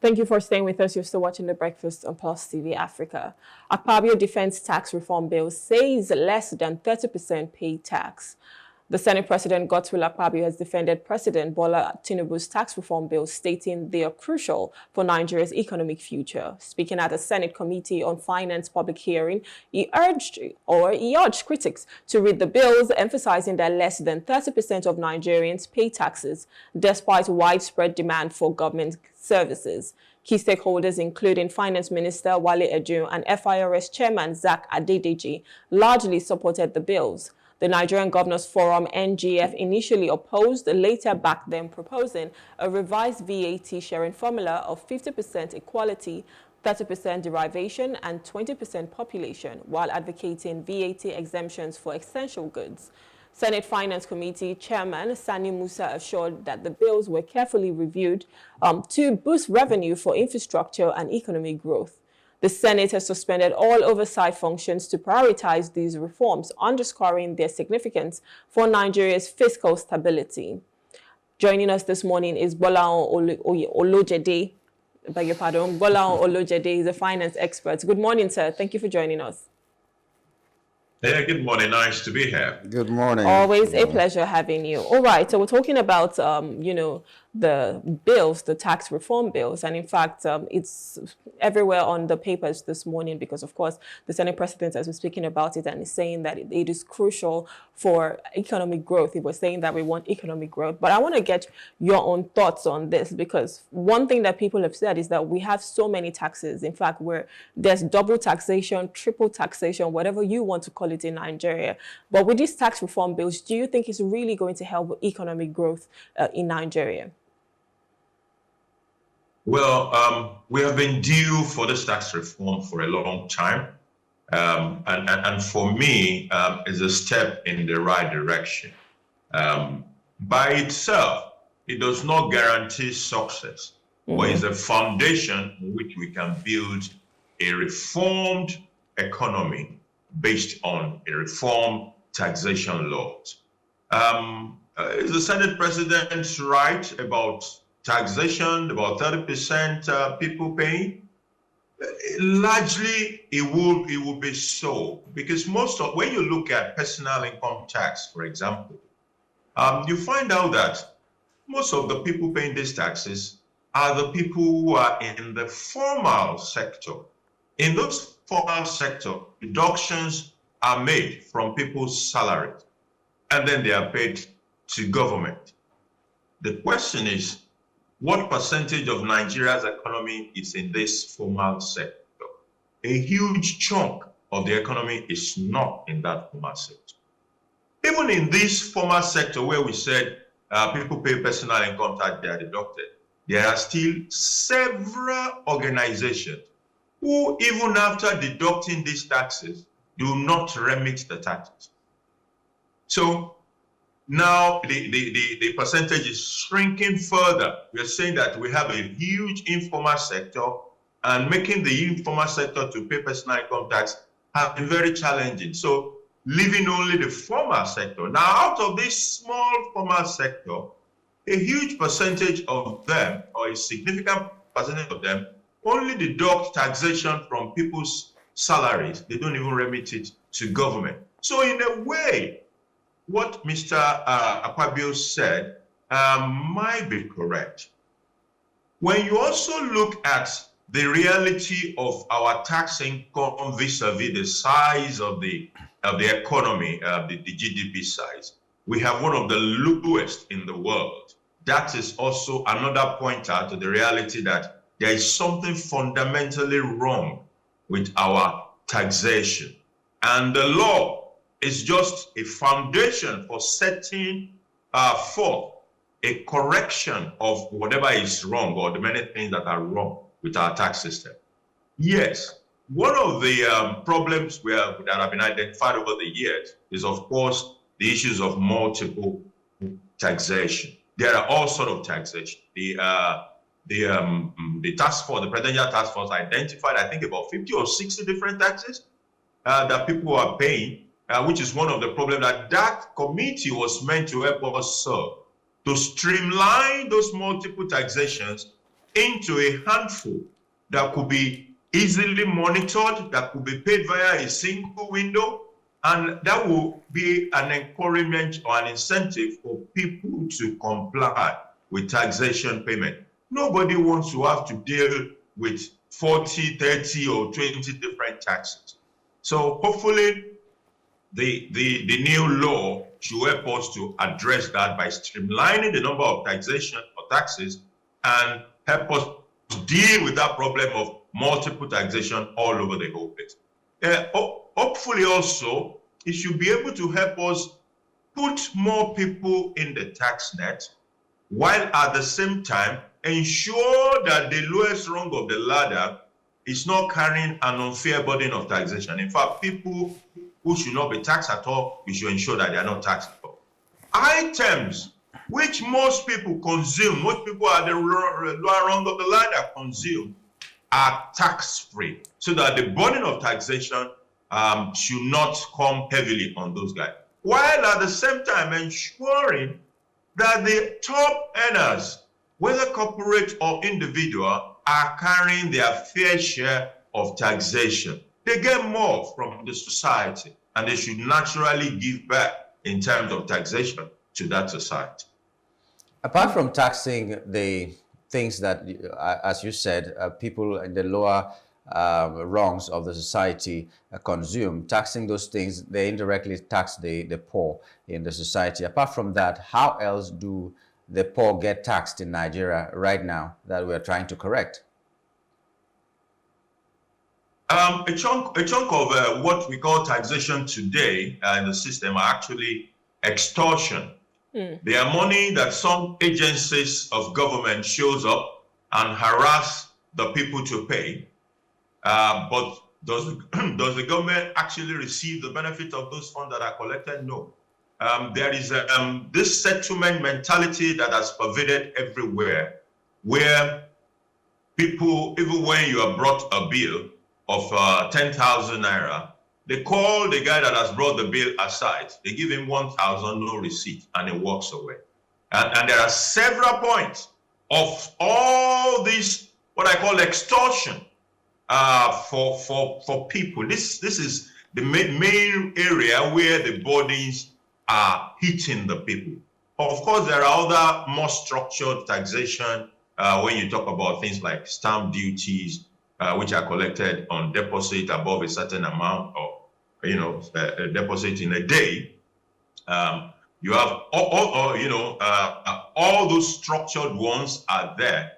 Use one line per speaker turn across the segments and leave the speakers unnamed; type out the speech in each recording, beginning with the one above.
Thank you for staying with us. You're still watching The Breakfast on Plus TV Africa. Akpabio defense tax reform bill says less than 30% pay tax. The Senate President Godswill Akpabio has defended President Bola Tinubu's tax reform bills, stating they are crucial for Nigeria's economic future. Speaking at the Senate Committee on Finance public hearing, he urged critics to read the bills, emphasizing that less than 30% of Nigerians pay taxes, despite widespread demand for government services. Key stakeholders, including Finance Minister Wale Edun and FIRS Chairman Zach Adedeji, largely supported the bills. The Nigerian Governors Forum, NGF, initially opposed, later backed them, proposing a revised VAT sharing formula of 50% equality, 30% derivation, and 20% population, while advocating VAT exemptions for essential goods. Senate Finance Committee Chairman Sani Musa assured that the bills were carefully reviewed to boost revenue for infrastructure and economic growth. The Senate has suspended all oversight functions to prioritize these reforms, underscoring their significance for Nigeria's fiscal stability. Joining us this morning is Gbolahan Olojede. Gbolahan Olojede is a finance expert. Good morning, sir. Thank you for joining us.
Yeah, good morning. Nice to be here.
Good morning.
Always a pleasure having you. All right, so we're talking about, the bills, the tax reform bills. And in fact, it's everywhere on the papers this morning because, of course, the Senate President has been speaking about it and is saying that it is crucial for economic growth. He was saying that we want economic growth. But I want to get your own thoughts on this because one thing that people have said is that we have so many taxes. In fact, there's double taxation, triple taxation, whatever you want to call it in Nigeria. But with these tax reform bills, do you think it's really going to help economic growth in Nigeria?
Well, we have been due for this tax reform for a long time. And for me, it's a step in the right direction. By itself, it does not guarantee success, but it's a foundation on which we can build a reformed economy based on a reformed taxation laws. Is the Senate President right about taxation, about 30% people paying? Largely, it will be so, because when you look at personal income tax, for example, you find out that most of the people paying these taxes are the people who are in the formal sector. In those formal sector, deductions are made from people's salaries, and then they are paid to government. The question is, what percentage of Nigeria's economy is in this formal sector? A huge chunk of the economy is not in that formal sector. Even in this formal sector where we said people pay personal income tax, they are deducted, there are still several organizations who, even after deducting these taxes, do not remit the taxes. So now the percentage is shrinking further. We are saying that we have a huge informal sector, and making the informal sector to pay personal income tax has been very challenging. So leaving only the formal sector. Now, out of this small formal sector, a huge percentage of them, or a significant percentage of them, only deduct taxation from people's salaries. They don't even remit it to government. So in a way, what Mr. Akpabio said might be correct. When you also look at the reality of our tax income vis-a-vis the size of the economy, the GDP size, we have one of the lowest in the world. That is also another pointer to the reality that there is something fundamentally wrong with our taxation. And the law is just a foundation for setting forth a correction of whatever is wrong or the many things that are wrong with our tax system. Yes, one of the problems that have been identified over the years is, of course, the issues of multiple taxation. There are all sorts of taxation. The task force, the presidential task force, identified, I think, about 50 or 60 different taxes that people are paying. Which is one of the problems that committee was meant to help us solve, to streamline those multiple taxations into a handful that could be easily monitored, that could be paid via a single window, and that will be an encouragement or an incentive for people to comply with taxation payment. Nobody wants to have to deal with 40, 30, or 20 different taxes. So hopefully the new law should help us to address that by streamlining the number of taxation or taxes and help us to deal with that problem of multiple taxation all over the whole place. Hopefully also, it should be able to help us put more people in the tax net, while at the same time ensure that the lowest rung of the ladder is not carrying an unfair burden of taxation. In fact, people who should not be taxed at all, we should ensure that they are not taxed at all. Items which most people consume, most people at the lower rung of the ladder consume, are tax-free, so that the burden of taxation should not come heavily on those guys, while at the same time ensuring that the top earners, whether corporate or individual, are carrying their fair share of taxation. They get more from the society, and they should naturally give back in terms of taxation to that society.
Apart from taxing the things that, as you said, people in the lower rungs of the society consume, taxing those things, they indirectly tax the poor in the society. Apart from that, how else do the poor get taxed in Nigeria right now that we're trying to correct?
A chunk of what we call taxation today in the system are actually extortion. They are money that some agencies of government shows up and harass the people to pay. But does the government actually receive the benefit of those funds that are collected? No. There is this settlement mentality that has pervaded everywhere, where people, even when you are brought a bill of 10,000 naira, they call the guy that has brought the bill aside. They give him 1,000, no receipt, and he walks away. And there are several points of all this, what I call extortion, for people. This is the main area where the bodies are hitting the people. Of course, there are other more structured taxation when you talk about things like stamp duties, which are collected on deposit above a certain amount, or a deposit in a day. You have all those structured ones are there.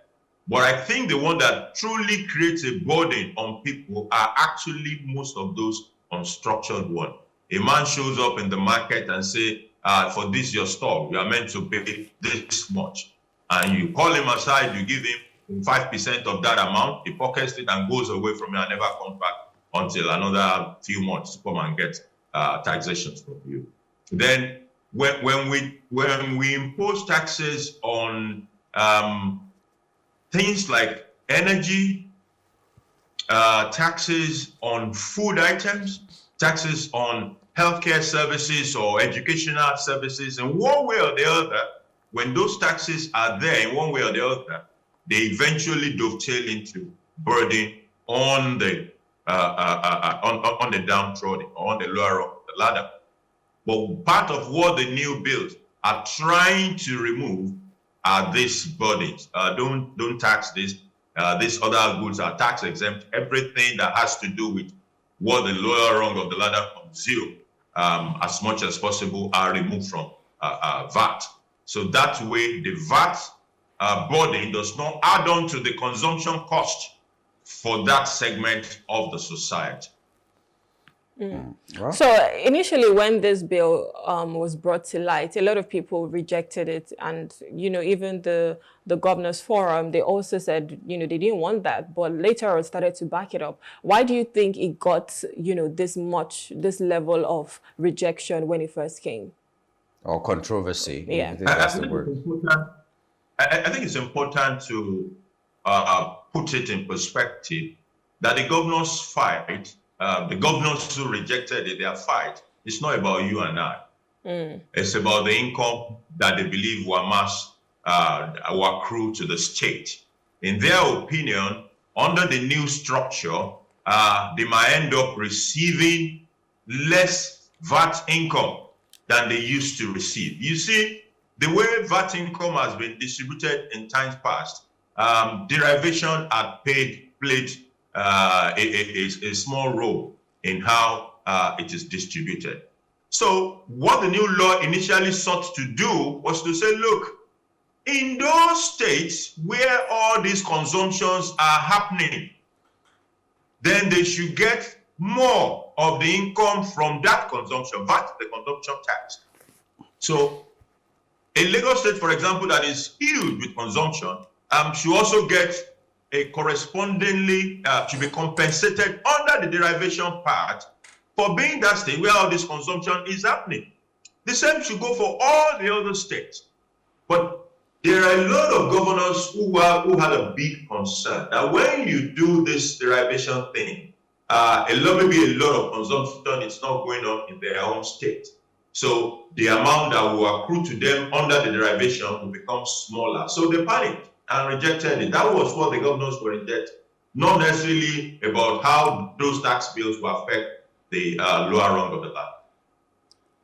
But I think the one that truly creates a burden on people are actually most of those unstructured ones. A man shows up in the market and say, for this your store, you are meant to pay this much. And you call him aside, you give him 5% of that amount, he pockets it and goes away from you and never comes back until another few months to come and get taxations from you. Then when we impose taxes on things like energy, taxes on food items, taxes on healthcare services or educational services, in one way or the other, when those taxes are there in one way or the other, they eventually dovetail into burden on the downtrodden, or on the lower of the ladder. But part of what the new bills are trying to remove are these burdens. Don't tax this. These other goods are tax exempt. Everything that has to do with what the lower rung of the ladder consume, as much as possible, are removed from VAT. So that way, the VAT burden does not add on to the consumption cost for that segment of the society.
Well. So initially, when this bill was brought to light, a lot of people rejected it, and even the governors forum, they also said they didn't want that, but later on started to back it up. Why do you think it got this level of rejection when it first came?
Or controversy?
Yeah,
I think that's the word.
I think it's important to put it in perspective that the governors fight. The governors who rejected it, their fight, it's not about you and I. It's about the income that they believe will amass, will accrue to the state. in their opinion, under the new structure, they might end up receiving less VAT income than they used to receive. You see, the way VAT income has been distributed in times past, derivation had played a small role in how it is distributed. So what the new law initially sought to do was to say, look, in those states where all these consumptions are happening, then they should get more of the income from that consumption, VAT, the consumption tax. So a Lagos state, for example, that is huge with consumption, should also get a correspondingly, should be compensated under the derivation part for being that state where all this consumption is happening. The same should go for all the other states. But there are a lot of governors who had a big concern that when you do this derivation thing, maybe a lot of consumption is not going on in their own state. So the amount that will accrue to them under the derivation will become smaller. So they panicked and rejected it. That was what the governors were rejecting, not necessarily about how those tax bills will affect the lower rung of the ladder.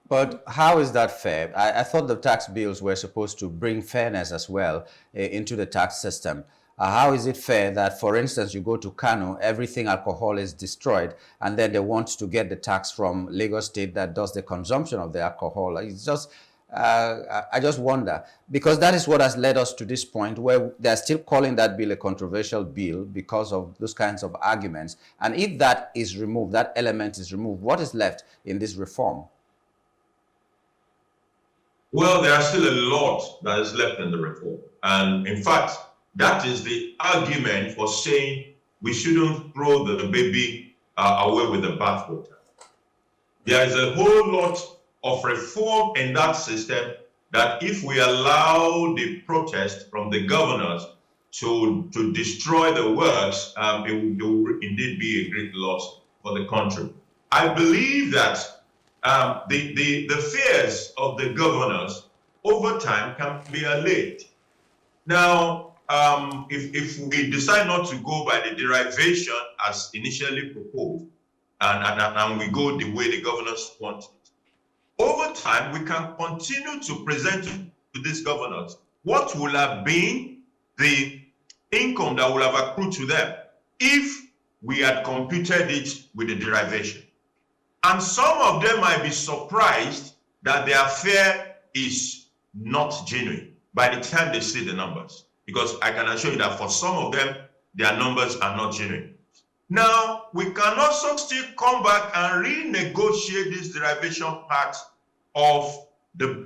But how is that fair? I thought the tax bills were supposed to bring fairness as well into the tax system. How is it fair that, for instance, you go to Kano, everything alcohol is destroyed, and then they want to get the tax from Lagos State that does the consumption of the alcohol? It's just, I just wonder, because that is what has led us to this point where they're still calling that bill a controversial bill because of those kinds of arguments. And if that is removed, that element is removed, what is left in this reform?
Well, there are still a lot that is left in the reform. And in fact, that is the argument for saying we shouldn't throw the baby away with the bathwater. There is a whole lot of reform in that system that if we allow the protest from the governors to destroy the works, it will indeed be a great loss for the country. I believe that the fears of the governors over time can be allayed. Now, if we decide not to go by the derivation as initially proposed, and we go the way the governors want it, over time we can continue to present to these governors what will have been the income that will have accrued to them if we had computed it with the derivation. And some of them might be surprised that their fare is not genuine by the time they see the numbers. Because I can assure you that for some of them, their numbers are not genuine. Now, we can also still come back and renegotiate this derivation part of the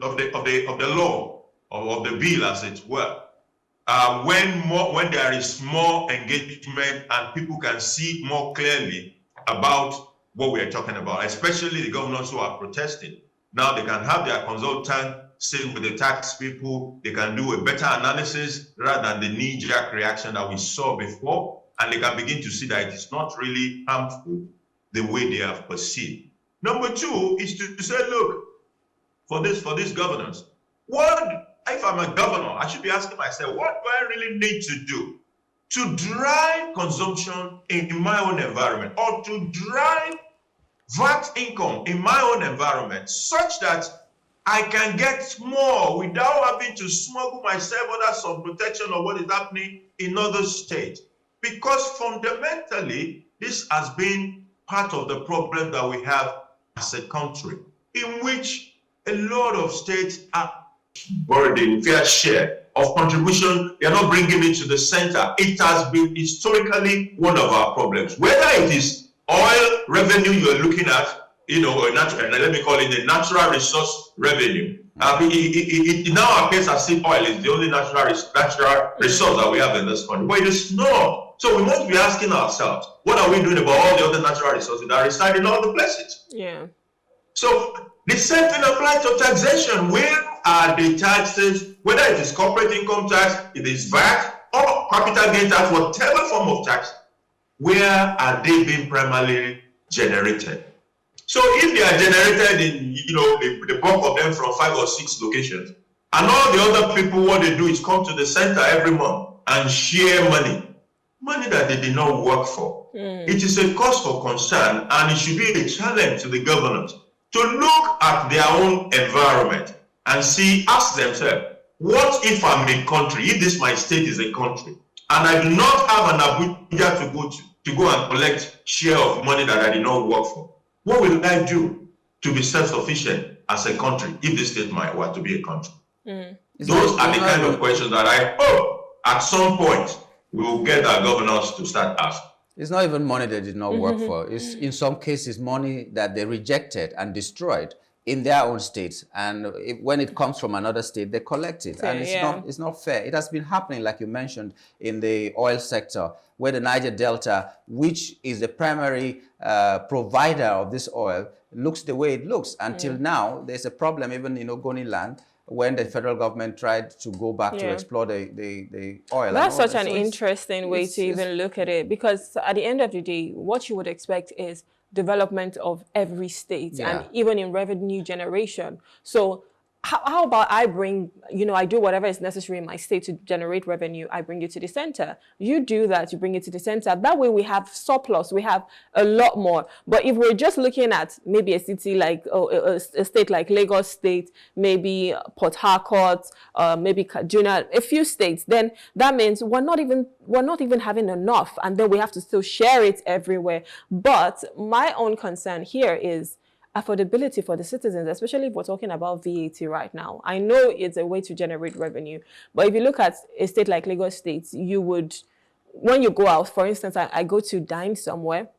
law, of the bill, as it were. When there is more engagement and people can see more clearly about what we are talking about, especially the governors who are protesting. Now they can have their consultant sit with the tax people, they can do a better analysis rather than the knee-jerk reaction that we saw before, and they can begin to see that it is not really harmful the way they have perceived. Number two is to say, look, for these governors, if I'm a governor, I should be asking myself, what do I really need to do to drive consumption in my own environment, or to drive VAT income in my own environment such that I can get more without having to smuggle myself under some protection of what is happening in other states. Because fundamentally, this has been part of the problem that we have as a country, in which a lot of states are burdened fair share of contribution. They are not bringing it to the center. It has been historically one of our problems. Whether it is oil revenue you are looking at, let me call it the natural resource revenue. It now appears as if oil is the only natural resource that we have in this country, but it is not. So we must be asking ourselves, what are we doing about all the other natural resources that reside in all the places?
Yeah.
So the same thing applies to taxation. Where are the taxes, whether it is corporate income tax, it is VAT, or capital gain tax, whatever form of tax, where are they being primarily generated? So if they are generated in, the bulk of them from 5 or 6 locations, and all the other people, what they do is come to the center every month and share money that they did not work for. It is a cause for concern, and it should be a challenge to the governors to look at their own environment and ask themselves, what if I'm a country, if my state is a country, and I do not have an Abuja to go and collect share of money that I did not work for? What will I do to be self-sufficient as a country if this state were to be a country? Those are the kind of questions that I hope at some point we will get our governors to start asking.
It's not even money they did not work for. It's in some cases money that they rejected and destroyed in their own states, and when it comes from another state, they collect it, and it's not fair. It has been happening, like you mentioned, in the oil sector, where the Niger Delta, which is the primary provider of this oil, looks the way it looks. Until now, there's a problem even in Ogoni land, when the federal government tried to go back to explore the oil.
That's such an interesting way to even look at it, because at the end of the day, what you would expect is development of every state and even in revenue generation. So how about I bring, I do whatever is necessary in my state to generate revenue. I bring it to the center. You do that, you bring it to the center. That way we have surplus, we have a lot more. But if we're just looking at maybe a city like, a state like Lagos State, maybe Port Harcourt, maybe Kaduna, a few states, then that means we're not even having enough. And then we have to still share it everywhere. But my own concern here is affordability for the citizens, especially if we're talking about VAT right now. I know it's a way to generate revenue, but if you look at a state like Lagos State, you would, when you go out, for instance, I go to dine somewhere,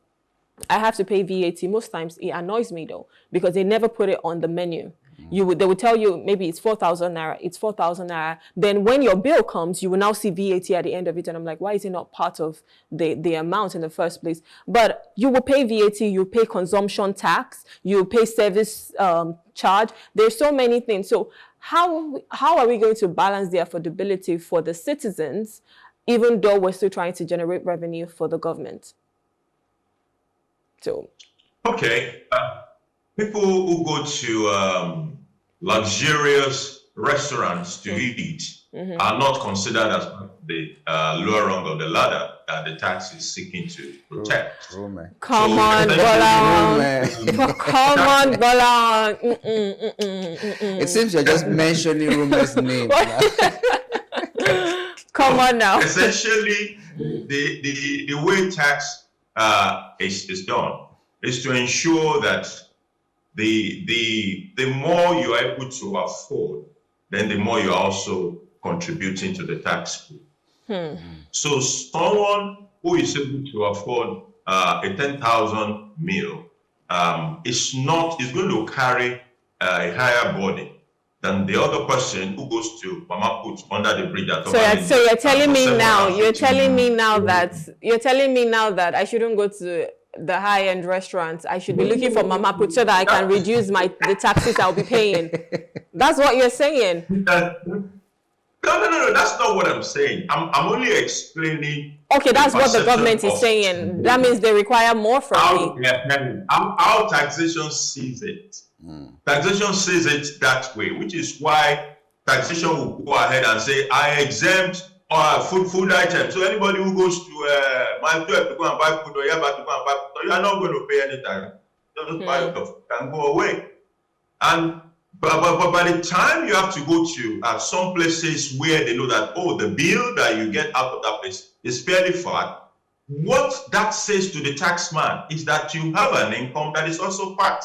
I have to pay VAT. Most times it annoys me though, because they never put it on the menu. They would tell you maybe it's 4,000 naira, it's 4,000 naira. Then when your bill comes, you will now see VAT at the end of it. And I'm like, why is it not part of the amount in the first place? But you will pay VAT, you pay consumption tax, you pay service charge. There's so many things. So how are we going to balance the affordability for the citizens, even though we're still trying to generate revenue for the government? So.
Okay. People who go to luxurious restaurants to eat are not considered as the lower rung of the ladder that the tax is seeking to protect.
Rume.
Come on, Gbolahan. Come on, Gbolahan.
It seems you're just mentioning Rume's name.
Come on now.
Essentially, the way tax is done is to ensure that the more you are able to afford, then the more you're also contributing to the tax pool. So someone who is able to afford a 10,000 meal is going to carry a higher burden than the other person who goes to Mama Put under the bridge.
So you're telling me now that I shouldn't go to the high-end restaurants. I should be looking for Mama Put so that I can reduce the taxes I'll be paying. That's what you're saying.
No, that's not what I'm saying. I'm only explaining.
Okay, that's what the government is saying. That means they require more from me.
How taxation sees it. Taxation sees it that way, which is why taxation will go ahead and say, I exempt food items. So anybody who goes to Mile 12 to go and buy food, or Yaba to go and buy food, you are not going to pay any tax. Just buy it off and go away. And but by the time you have to go to some places where they know that, the bill that you get out of that place is fairly fat, what that says to the taxman is that you have an income that is also fat.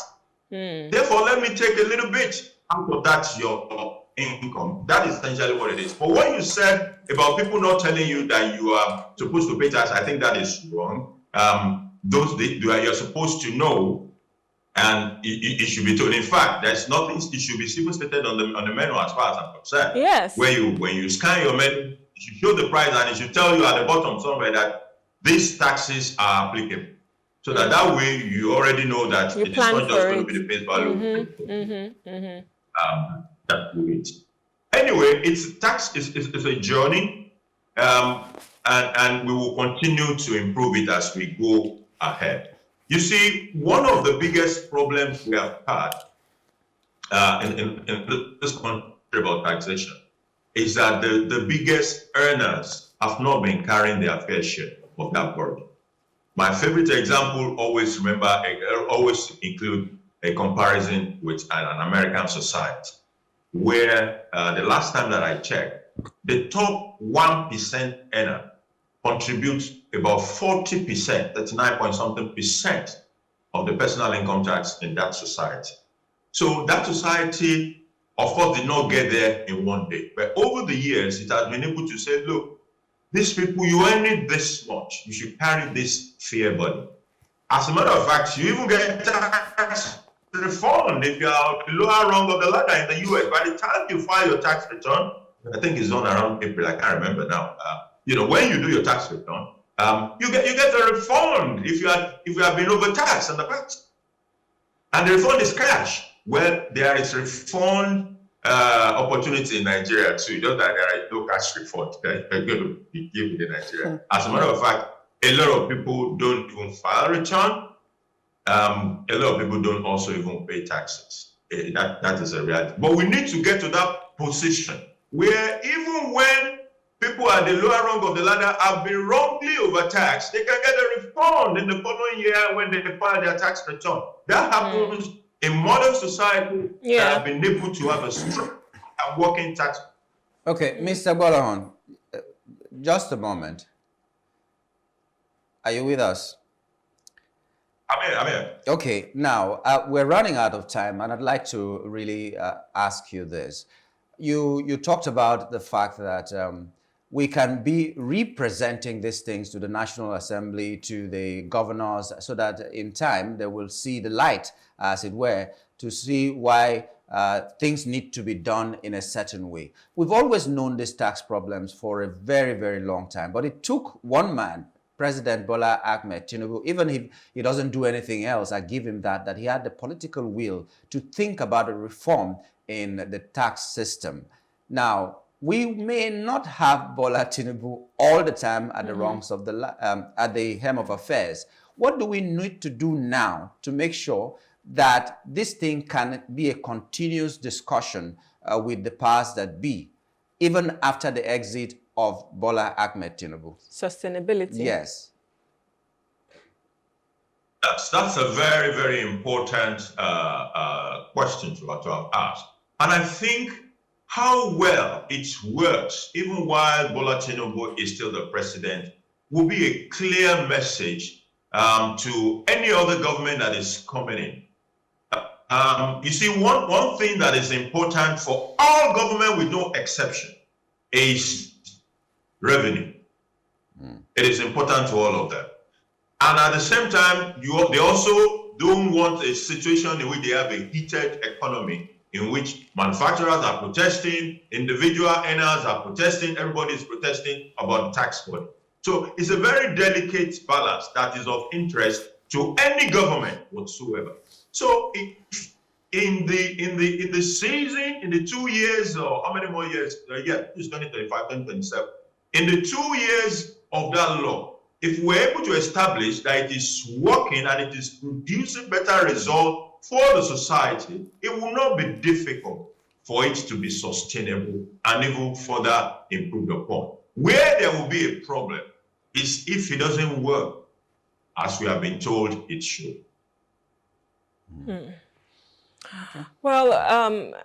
Therefore, let me take a little bit out of that your income. That is essentially what it is. But what you said about people not telling you that you are supposed to pay tax, I think that is wrong. You're supposed to know, and it should be told. In fact, there's nothing. It should be even stated on the menu as far as I'm concerned.
Yes.
When you scan your menu, it should show the price, and it should tell you at the bottom somewhere that these taxes are applicable. So that way you already know that it is not just going to be the face value. Anyway, it's a journey, and we will continue to improve it as we go ahead. You see, one of the biggest problems we have had in this country about taxation is that the biggest earners have not been carrying their fair share of that burden. My favorite example always include a comparison with an American society, where the last time that I checked, the top 1% earner contributes about 40%, that's 9 point something percent of the personal income tax in that society. So that society, of course, did not get there in one day. But over the years, it has been able to say, look, these people, you earn this much. You should carry this fair burden. As a matter of fact, you even get tax refund if you are the lower rung of the ladder in the US. By the time you file your tax return, I think it's done around April, I can't remember now. When you do your tax return, you get a refund if you have been overtaxed on the past. And the refund is cash. Well, there is refund opportunity in Nigeria too. Just that there is no cash refund that are going to be given in Nigeria. As a matter of fact, a lot of people don't even file a return. A lot of people don't also even pay taxes. That is a reality. But we need to get to that position where even when people at the lower rung of the ladder have been wrongly overtaxed, they can get a refund in the following year when they file their tax return. That happens in modern society that have been able to have a strong and working tax.
Okay, Mr. Gbolahan, just a moment. Are you with us?
I'm here.
Okay, now we're running out of time, and I'd like to really ask you this. You talked about the fact that we can be representing these things to the National Assembly, to the governors, so that in time they will see the light, as it were, to see why things need to be done in a certain way. We've always known these tax problems for a very, very long time, but it took one man, President Bola Ahmed Tinubu, even if he doesn't do anything else, I give him that he had the political will to think about a reform in the tax system. Now, we may not have Bola Tinubu all the time at the rungs of at the hem of affairs. What do we need to do now to make sure that this thing can be a continuous discussion with the powers that be, even after the exit of Bola Ahmed Tinubu?
Sustainability.
Yes.
That's a very, very important question to have asked. And I think how well it works, even while Bola Tinubu is still the president, will be a clear message to any other government that is coming in. You see, one thing that is important for all government with no exception is revenue. It is important to all of them. And at the same time, they also don't want a situation in which they have a heated economy, in which manufacturers are protesting, individual earners are protesting, everybody is protesting about the tax burden. So it's a very delicate balance that is of interest to any government whatsoever. So in the season, in the 2 years, or how many more years? It's 2025, 2027. In the 2 years of that law, if we're able to establish that it is working and it is producing better results for the society, it will not be difficult for it to be sustainable and even further improved upon. Where there will be a problem is if it doesn't work as we have been told it should.
Well,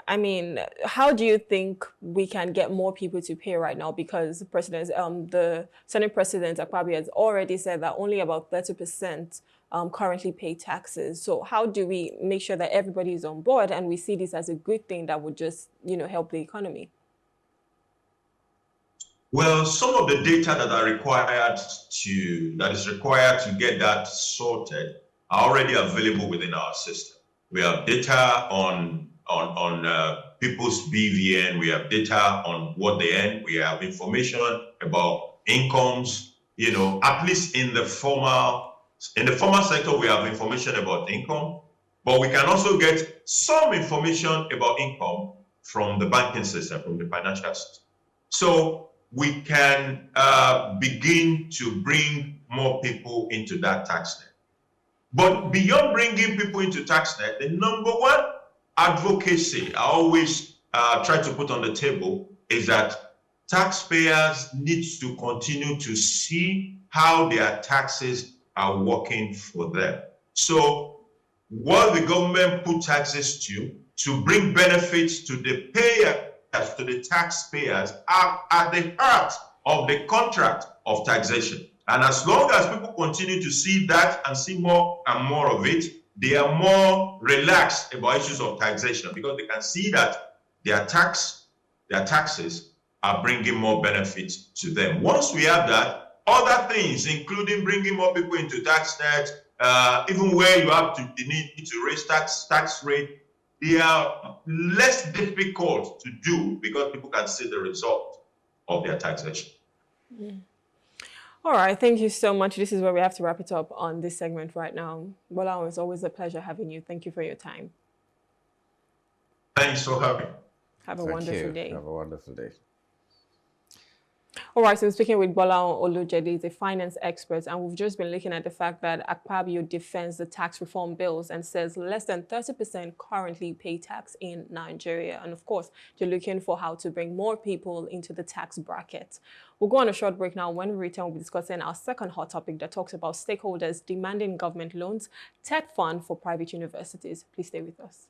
I mean, how do you think we can get more people to pay right now? Because the Senate President Akpabio has already said that only about 30% currently pay taxes. So how do we make sure that everybody is on board and we see this as a good thing that would just, help the economy?
Well, some of the data that is required to get that sorted are already available within our system. We have data on people's BVN. We have data on what they earn. We have information about incomes. At least in the formal sector, we have information about income. But we can also get some information about income from the banking system, from the financial system. So we can begin to bring more people into that tax net. But beyond bringing people into TaxNet, the number one advocacy I always try to put on the table is that taxpayers need to continue to see how their taxes are working for them. So what the government put taxes to bring benefits to the payers, to the taxpayers, are at the heart of the contract of taxation. And as long as people continue to see that and see more and more of it, they are more relaxed about issues of taxation because they can see that their taxes are bringing more benefits to them. Once we have that, other things, including bringing more people into tax net, even where you have the need to raise tax rate, they are less difficult to do because people can see the result of their taxation.
All right, thank you so much. This is where we have to wrap it up on this segment right now. Gbolahan, it's always a pleasure having you. Thank you for your time.
Thanks for having me.
Have a wonderful day.
Have a wonderful day.
All right, so speaking with Gbolahan Olojede, he's a finance expert, and we've just been looking at the fact that Akpabio defends the tax reform bills and says less than 30% currently pay tax in Nigeria. And of course, they're looking for how to bring more people into the tax bracket. We'll go on a short break now. When we return, we'll be discussing our second hot topic that talks about stakeholders demanding government loans, TED fund for private universities. Please stay with us.